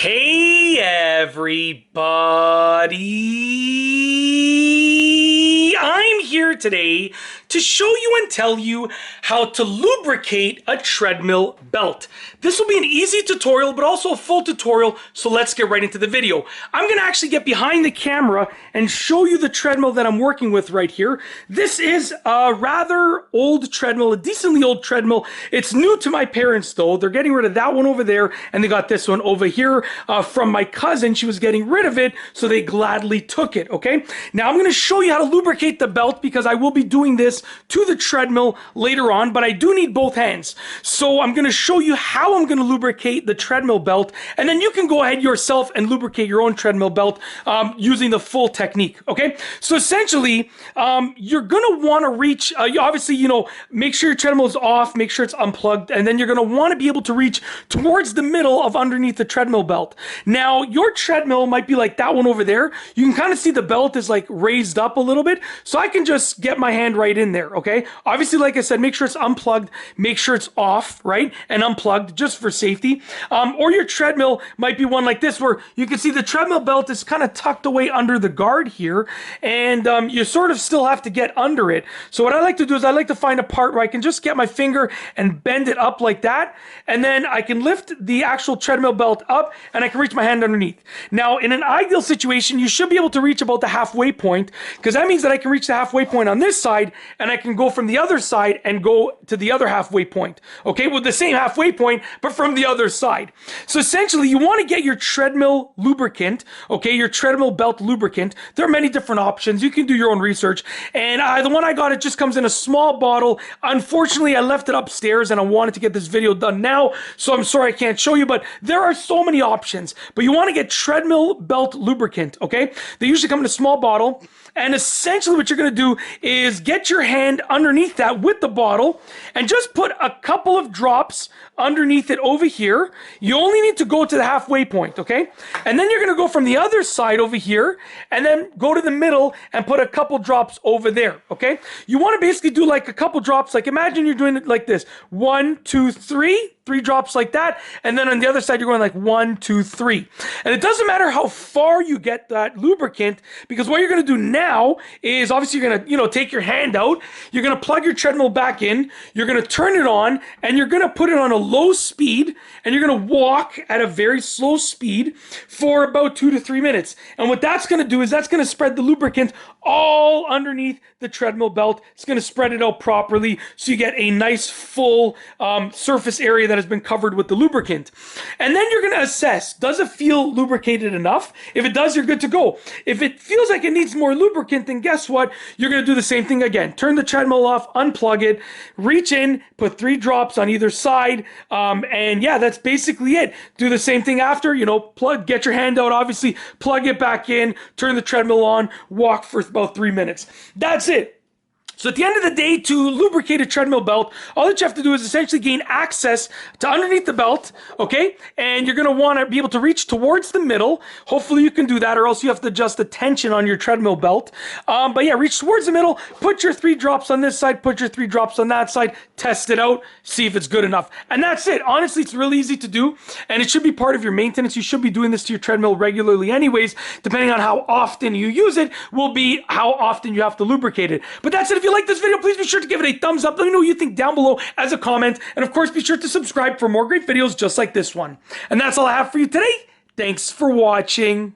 Hey everybody! I'm here today to show you and tell you how to lubricate a treadmill belt. This will be an easy tutorial, but also a full tutorial, so let's get right into the video. I'm going to actually get behind the camera and show you the treadmill that I'm working with right here. This is a rather old treadmill, a decently old treadmill. It's new to my parents though. They're getting rid of that one over there, and they got this one over here from my cousin. She was getting rid of it, so they gladly took it, okay? Now I'm going to show you how to lubricate the belt because I will be doing this to the treadmill later on, but I do need both hands. So I'm going to show you how I'm going to lubricate the treadmill belt, and then you can go ahead yourself and lubricate your own treadmill belt using the full technique, okay? So essentially, you're going to want to reach, obviously, make sure your treadmill is off, make sure it's unplugged, and then you're going to want to be able to reach towards the middle of underneath the treadmill belt. Now, your treadmill might be like that one over there. You can kind of see the belt is like raised up a little bit, so I can just get my hand right in there, okay? Obviously, like I said, make sure it's unplugged, make sure it's off, right? And unplugged just for safety. Or your treadmill might be one like this where you can see the treadmill belt is kind of tucked away under the guard here, and you sort of still have to get under it. So what I like to do is I like to find a part where I can just get my finger and bend it up like that, and then I can lift the actual treadmill belt up and I can reach my hand underneath. Now, in an ideal situation, you should be able to reach about the halfway point, because that means that I can reach the halfway point on this side and I can go from the other side and go to the other halfway point, okay, with the same halfway point, but from the other side. So essentially, you want to get your treadmill lubricant, okay, your treadmill belt lubricant. There are many different options. You can do your own research. And the one I got, it just comes in a small bottle. Unfortunately, I left it upstairs and I wanted to get this video done now, so I'm sorry I can't show you, but there are so many options. But you want to get treadmill belt lubricant, okay? They usually come in a small bottle. And essentially what you're going to do is get your hand underneath that with the bottle and just put a couple of drops underneath it over here. You only need to go to the halfway point, okay? And then you're going to go from the other side over here and then go to the middle and put a couple drops over there, okay? You want to basically do like a couple drops, like imagine you're doing it like this. 1, 2, 3. 3 drops like that, and then on the other side you're going like 1, 2, 3. And it doesn't matter how far you get that lubricant, because what you're going to do now is obviously you're going to take your hand out, you're going to plug your treadmill back in, you're going to turn it on, and you're going to put it on a low speed, and you're going to walk at a very slow speed for about 2 to 3 minutes. And what that's going to do is that's going to spread the lubricant all underneath the treadmill belt. It's going to spread it out properly so you get a nice full surface area that has been covered with the lubricant. And then you're going to assess, does it feel lubricated enough? If it does, you're good to go. If it feels like it needs more lubricant, then guess what? You're going to do the same thing again. Turn the treadmill off, unplug it, reach in, put 3 drops on either side, and yeah, that's basically it. Do the same thing after, get your hand out, obviously, plug it back in, turn the treadmill on, walk for about 3 minutes. That's it. So at the end of the day, to lubricate a treadmill belt, all that you have to do is essentially gain access to underneath the belt, okay? And you're going to want to be able to reach towards the middle. Hopefully you can do that, or else you have to adjust the tension on your treadmill belt. But yeah, reach towards the middle, put your 3 drops on this side, put your 3 drops on that side, test it out, see if it's good enough. And that's it. Honestly, it's really easy to do, and it should be part of your maintenance. You should be doing this to your treadmill regularly anyways. Depending on how often you use it will be how often you have to lubricate it. But that's it. If you like this video, please be sure to give it a thumbs up. Let me know what you think down below as a comment. And of course, be sure to subscribe for more great videos just like this one. And that's all I have for you today. Thanks for watching.